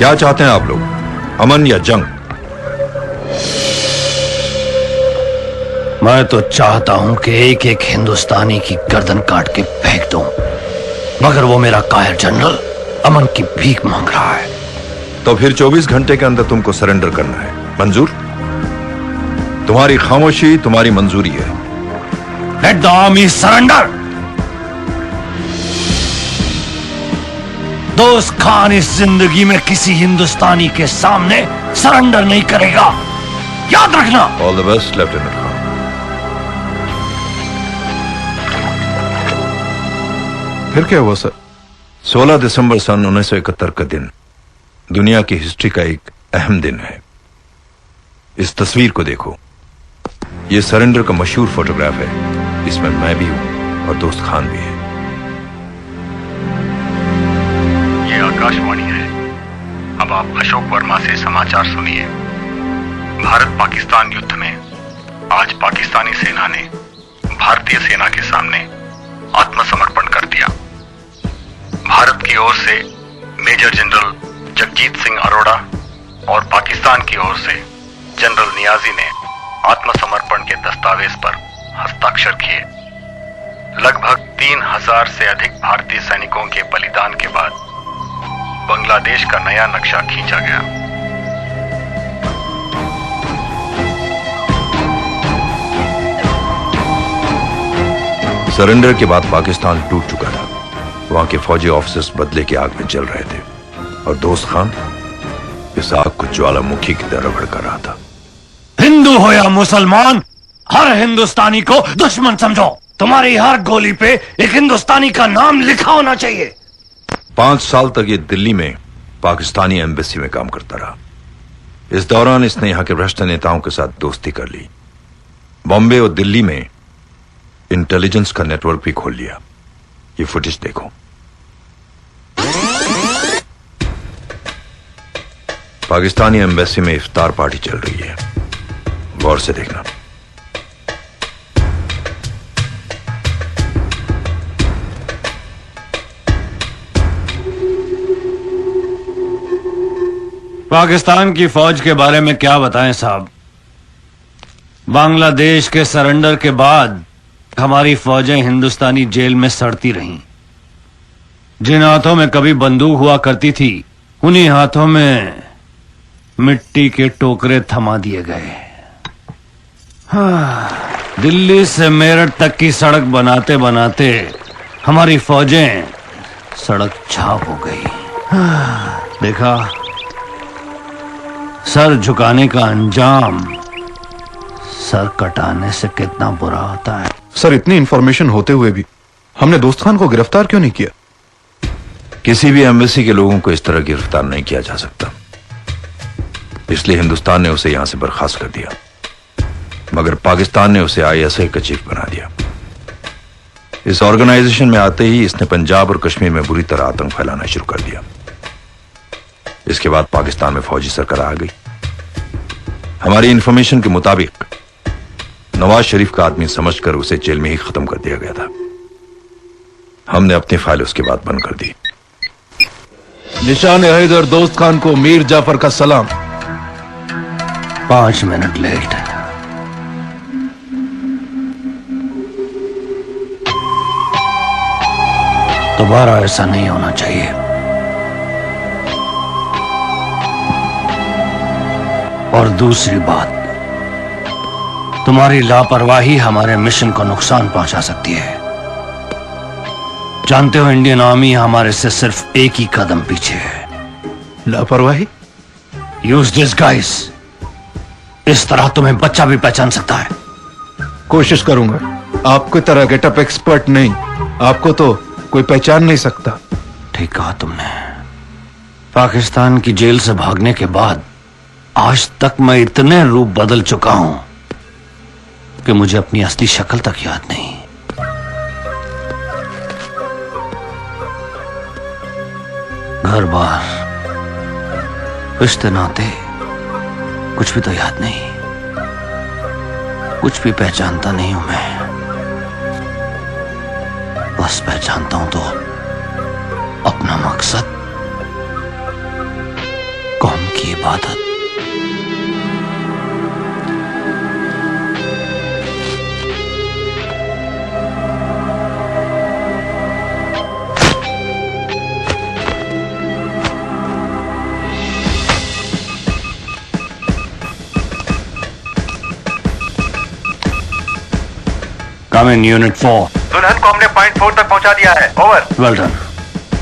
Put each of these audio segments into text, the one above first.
क्या चाहते हैं आप लोग, अमन या जंग? मैं तो चाहता हूं कि एक एक हिंदुस्तानी की गर्दन काट के फेंक दूं, मगर वो मेरा कायर जनरल अमन की भीख मांग रहा है। तो फिर 24 घंटे के अंदर तुमको सरेंडर करना है। मंजूर? तुम्हारी खामोशी तुम्हारी मंजूरी है। Let the army surrender. दोस्त खान इस जिंदगी में किसी हिंदुस्तानी के सामने सरेंडर नहीं करेगा, याद रखना। All the best lieutenant Khan. फिर क्या हुआ सर? 16 दिसंबर सन 1971 का दिन दुनिया की हिस्ट्री का एक अहम दिन है। इस तस्वीर को देखो, यह सरेंडर का मशहूर फोटोग्राफ है। इसमें मैं भी हूं और दोस्त खान भी है। ये आकाशवाणी है। अब आप अशोक वर्मा से समाचार सुनिए। भारत पाकिस्तान युद्ध में आज पाकिस्तानी सेना ने भारतीय सेना के सामने आत्मसमर्पण कर दिया। भारत की ओर से मेजर जनरल जगजीत सिंह अरोड़ा और पाकिस्तान की ओर से जनरल नियाजी ने आत्मसमर्पण के दस्तावेज पर हस्ताक्षर किए। लगभग 3000 से अधिक भारतीय सैनिकों के बलिदान के बाद बांग्लादेश का नया नक्शा खींचा गया। सरेंडर के बाद पाकिस्तान टूट चुका था। वहां के फौजी ऑफिसर्स बदले की आग में जल रहे थे और दोस्त खान इस आग को ज्वालामुखी की तरह भड़का रहा था। हिंदू हो या मुसलमान, हर हिंदुस्तानी को दुश्मन समझो। तुम्हारी हर गोली पे एक हिंदुस्तानी का नाम लिखा होना चाहिए। 5 साल तक ये दिल्ली में पाकिस्तानी एम्बेसी में काम करता रहा। इस दौरान इसने यहां के भ्रष्ट नेताओं के साथ दोस्ती कर ली। बॉम्बे और दिल्ली में इंटेलिजेंस का नेटवर्क भी खोल लिया। ये फुटेज देखो। पाकिस्तानी एम्बेसी में इफ्तार पार्टी चल रही है, गौर से देखना। पाकिस्तान की फौज के बारे में क्या बताएं साहब। बांग्लादेश के सरेंडर के बाद हमारी फौजें हिंदुस्तानी जेल में सड़ती रहीं। जिन हाथों में कभी बंदूक हुआ करती थी, उन्हीं हाथों में मिट्टी के टोकरे थमा दिए गए। दिल्ली से मेरठ तक की सड़क बनाते बनाते हमारी फौजें सड़क छाप हो गई। देखा, सर झुकाने का अंजाम सर कटाने से कितना बुरा होता है। सर, इतनी इंफॉर्मेशन होते हुए भी हमने दोस्त खान को गिरफ्तार क्यों नहीं किया? किसी भी एम्बेसी के लोगों को इस तरह गिरफ्तार नहीं किया जा सकता, इसलिए हिंदुस्तान ने उसे यहां से बर्खास्त कर दिया। मगर पाकिस्तान ने उसे ISI का चीफ बना दिया। इस ऑर्गेनाइजेशन में आते ही इसने पंजाब और कश्मीर में बुरी तरह आतंक फैलाना शुरू कर दिया। इसके बाद पाकिस्तान में फौजी सरकार आ गई। हमारी इंफॉर्मेशन के मुताबिक नवाज शरीफ का आदमी समझकर उसे जेल में ही खत्म कर दिया गया था। हमने अपनी फाइल उसके बाद बंद कर दी। निशान हैदर दोस्त खान को मीर जाफर का सलाम। 5 मिनट लेट। दोबारा ऐसा नहीं होना चाहिए। और दूसरी बात, तुम्हारी लापरवाही हमारे मिशन को नुकसान पहुंचा सकती है। जानते हो, इंडियन आर्मी हमारे से सिर्फ एक ही कदम पीछे है। लापरवाही? Use this guys. इस तरह तुम्हें बच्चा भी पहचान सकता है। कोशिश करूंगा। आपकी तरह गेटअप एक्सपर्ट नहीं, आपको तो कोई पहचान नहीं सकता। ठीक कहा तुमने। पाकिस्तान की जेल से भागने के बाद आज तक मैं इतने रूप बदल चुका हूं कि मुझे अपनी असली शक्ल तक याद नहीं। घर बार, रिश्ते नाते, कुछ भी तो याद नहीं। कुछ भी पहचानता नहीं हूं मैं। बस पहचानता हूं तो अपना मकसद कौम की इबादत। Come in, Unit 4. दुल्हन को हमने पॉइंट 4 तक पहुंचा दिया है। Over. Well done.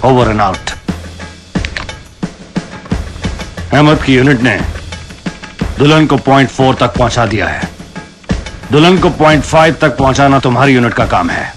Over and out. Ahmad की यूनिट ने दुल्हन को पॉइंट 4 तक पहुंचा दिया है। दुल्हन को पॉइंट 5 तक पहुंचाना तुम्हारी यूनिट का काम है।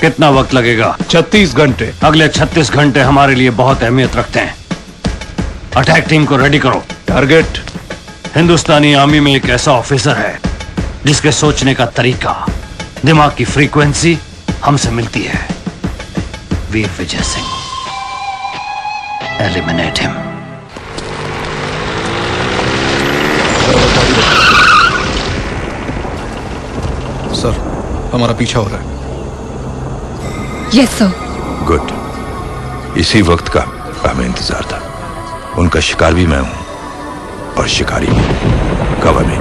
कितना वक्त लगेगा? 36 घंटे। अगले 36 घंटे हमारे लिए बहुत अहमियत रखते हैं। अटैक टीम को रेडी करो। टारगेट? हिंदुस्तानी आर्मी में एक ऐसा ऑफिसर है जिसके सोचने का तरीका, दिमाग की फ्रीक्वेंसी हमसे मिलती है। Veer Vijay Singh. Eliminate him. Sir, हमारा पीछा हो रहा है। Yes sir. गुड। इसी वक्त का हमें इंतजार था। उनका शिकार भी मैं हूं और शिकारी भी। कवर में।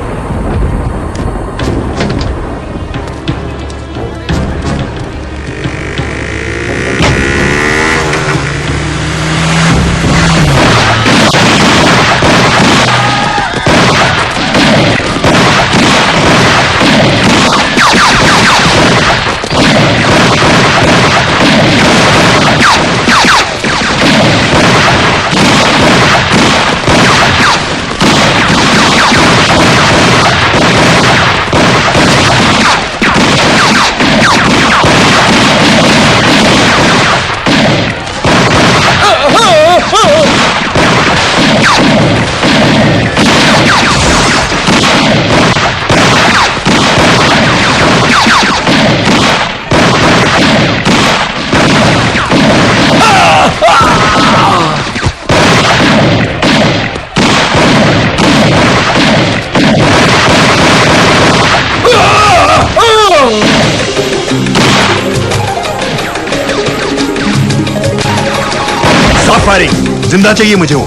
फायरिंग। जिंदा चाहिए मुझे वो।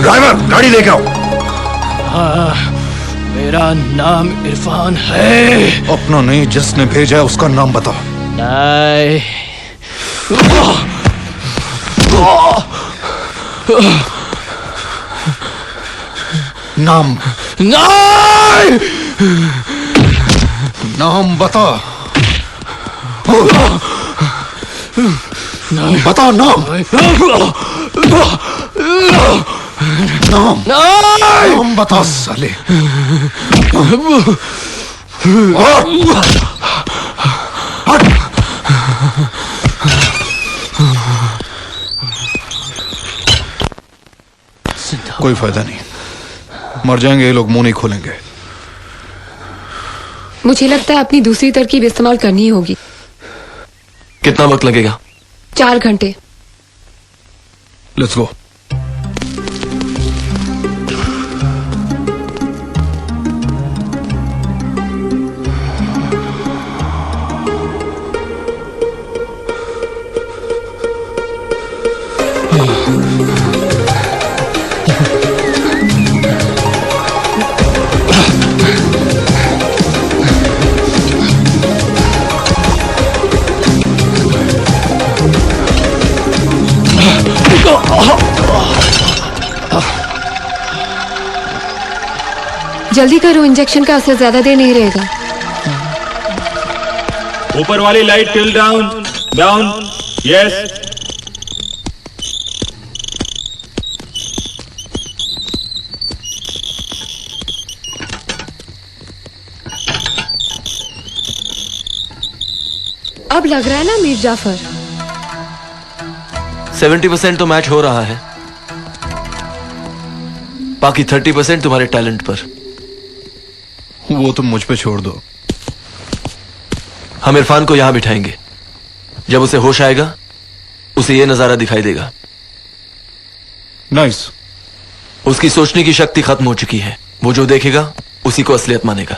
ड्राइवर, गाड़ी लेके आओ। मेरा नाम इरफान है। अपना नहीं, जिसने भेजा है उसका नाम बताओ। नहीं। नाम? नहीं। नाम बता। बता नाम। नाम नाम बता साले। कोई फायदा नहीं, मर जाएंगे ये लोग, मुंह नहीं खोलेंगे। मुझे लगता है अपनी दूसरी तरकीब इस्तेमाल करनी होगी। कितना वक्त लगेगा? 4 घंटे। Let's go. जल्दी करो, इंजेक्शन का असर ज्यादा देर नहीं रहेगा। ऊपर वाली light till down. Down. Yes. अब लग रहा है ना मीर जाफर? 70% तो मैच हो रहा है, बाकी 30% तुम्हारे टैलेंट पर। वो तुम मुझ पे छोड़ दो। हम इरफान को यहां बिठाएंगे। जब उसे होश आएगा उसे यह नजारा दिखाई देगा। नाइस। उसकी सोचने की शक्ति खत्म हो चुकी है। वो जो देखेगा उसी को असलियत मानेगा।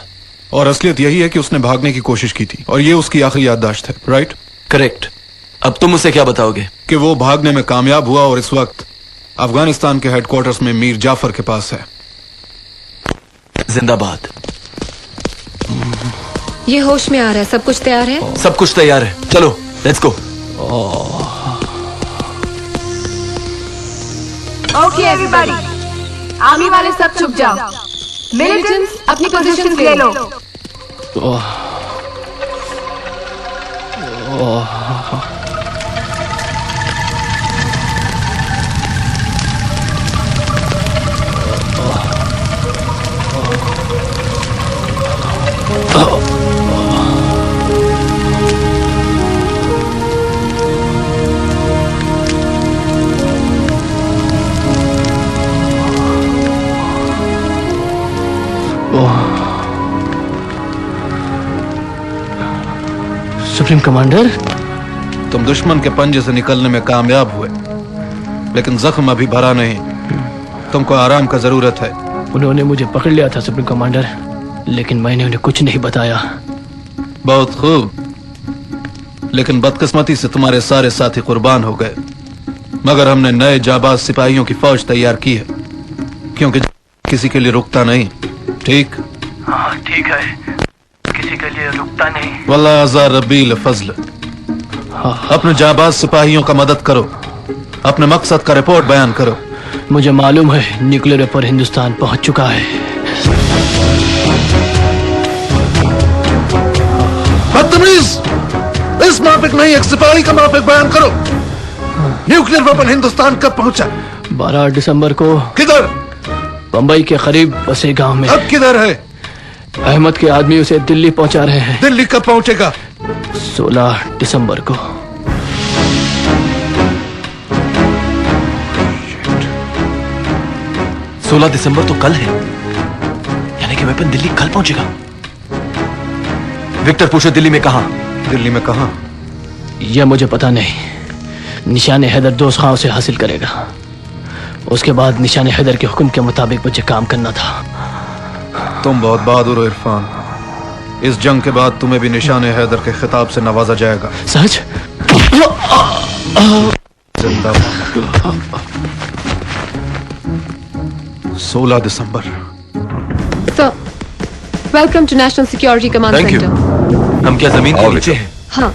और असलियत यही है कि उसने भागने की कोशिश की थी और ये उसकी आखिरी याददाश्त है, राइट? करेक्ट। अब तुम उसे क्या बताओगे? कि वो भागने में कामयाब हुआ और इस वक्त अफगानिस्तान के हेडक्वार्टर्स में मीर जाफर के पास है। जिंदाबाद। ये होश में आ रहा है, सब कुछ तैयार है? सब कुछ तैयार है, चलो let's go. Okay everybody, army वाले सब चुप जाओ। मिलिटेंट्स अपनी पोजीशंस ले लो। सुप्रीम कमांडर, तुम दुश्मन के पंजे से निकलने में कामयाब हुए, लेकिन जख्म अभी भरा नहीं। तुमको आराम का जरूरत है। उन्होंने मुझे पकड़ लिया था सुप्रीम कमांडर, लेकिन मैंने उन्हें कुछ नहीं बताया। बहुत खूब, लेकिन बदकिस्मती से तुम्हारे सारे साथी कुर्बान हो गए। मगर हमने नए जाबाज सिपाहियों की फौज तैयार की है, क्योंकि किसी के लिए रुकता नहीं। ठीक? हाँ ठीक है, किसी के लिए रुकता नहीं। वल्लाह अज़ा रब्बील फज़ल। अपने जाबाज सिपाहियों का मदद करो, अपने मकसद का रिपोर्ट बयान करो। मुझे मालूम है न्यूक्लियर वेपन हिंदुस्तान पहुंच चुका है। बदतमीज, इस माफिक नहीं, एक सिपाही का माफिक बयान करो। न्यूक्लियर वेपन हिंदुस्तान कब पहुंचा? 12 दिसंबर को। किधर? बंबई के करीब बसे गांव में। अब किधर है? अहमद के आदमी उसे दिल्ली पहुंचा रहे हैं। दिल्ली कब पहुंचेगा? 16 दिसंबर को। 16 दिसंबर तो कल है, यानी कि वेपन दिल्ली कल पहुंचेगा। विक्टर पूछो दिल्ली में कहां? दिल्ली में कहां? यह मुझे पता नहीं। निशान हैदर दोस्त खां उसे हासिल करेगा। उसके बाद निशान हैदर के हुक्म के मुताबिक मुझे काम करना था। तुम बहुत बहादुर हो इरफान। इस जंग के बाद तुम्हें भी निशान हैदर के खिताब से नवाजा जाएगा। सच? जिंदाबाद। 16 दिसंबर। Sir, welcome to national security command thank you. Centre. हम क्या जमीन के नीचे हैं? हाँ,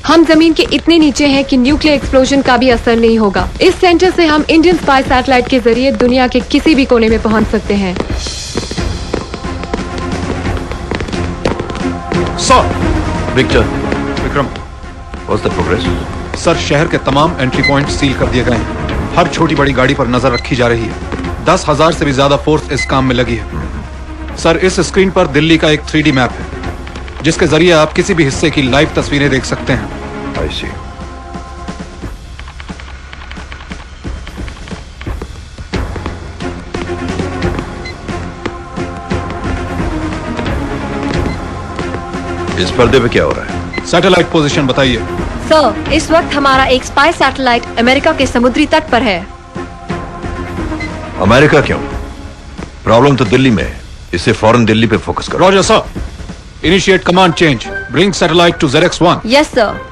हम जमीन के इतने नीचे हैं कि न्यूक्लियर एक्सप्लोजन का भी असर नहीं होगा। इस सेंटर से हम इंडियन स्पाई सैटेलाइट के जरिए दुनिया के किसी भी कोने में पहुंच सकते हैं। Sir. Victor. Vikram. What's the progress? Sir, शहर के तमाम एंट्री पॉइंट सील कर दिए गए हैं। हर छोटी बड़ी गाड़ी पर नजर रखी जा रही है। 10,000 से भी ज्यादा फोर्स इस काम में लगी है। सर, इस स्क्रीन पर दिल्ली का एक 3D मैप है, जिसके जरिए आप किसी भी हिस्से की लाइव तस्वीरें देख सकते हैं। I see. इस पर्दे पे क्या हो रहा है? सैटेलाइट पोजीशन बताइए। सर, इस वक्त हमारा एक स्पाई सैटेलाइट अमेरिका के समुद्री तट पर है। अमेरिका क्यों? प्रॉब्लम तो दिल्ली में है। इसे फौरन दिल्ली पे फोकस करो। Roger sir. Initiate command change. Bring satellite to ZX1। Yes sir.